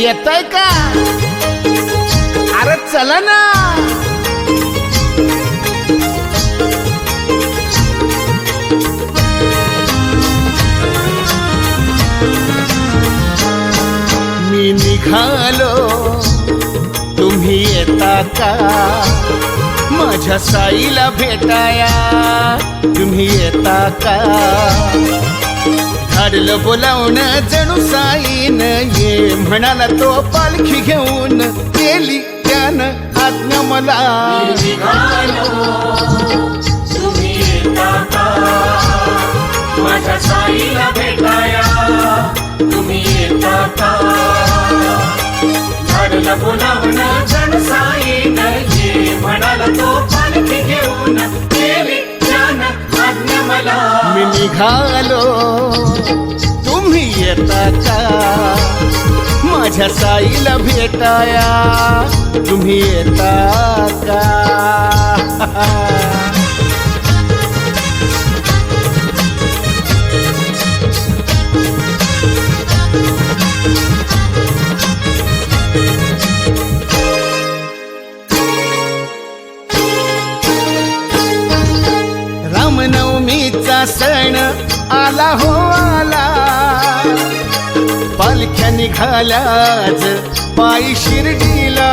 येतोय का? अरे चला ना. मी निघालो तुम्ही येता का? माझ्या साईला भेटाया तुम्ही येता का? धाडलं बोलावणं जणू साईन ये म्हणाला तो पालखी घेऊन केली त्यानं आज्ञा मला. तुम्ही येता का? माझ्या साईला भेटाया तुम्ही येता का? धाडलं बोलावणं जणू साईन ये म्हणाला तो पालखी घेऊन केली त्यानं आज्ञा मला. मी निघालो तुम्ही येता का? माझ्या साईला भेटाया तुम्ही येता का? रामनवमीचा सण आला हो आला. पालख्या निघाल्याच पायी शिर्डीला.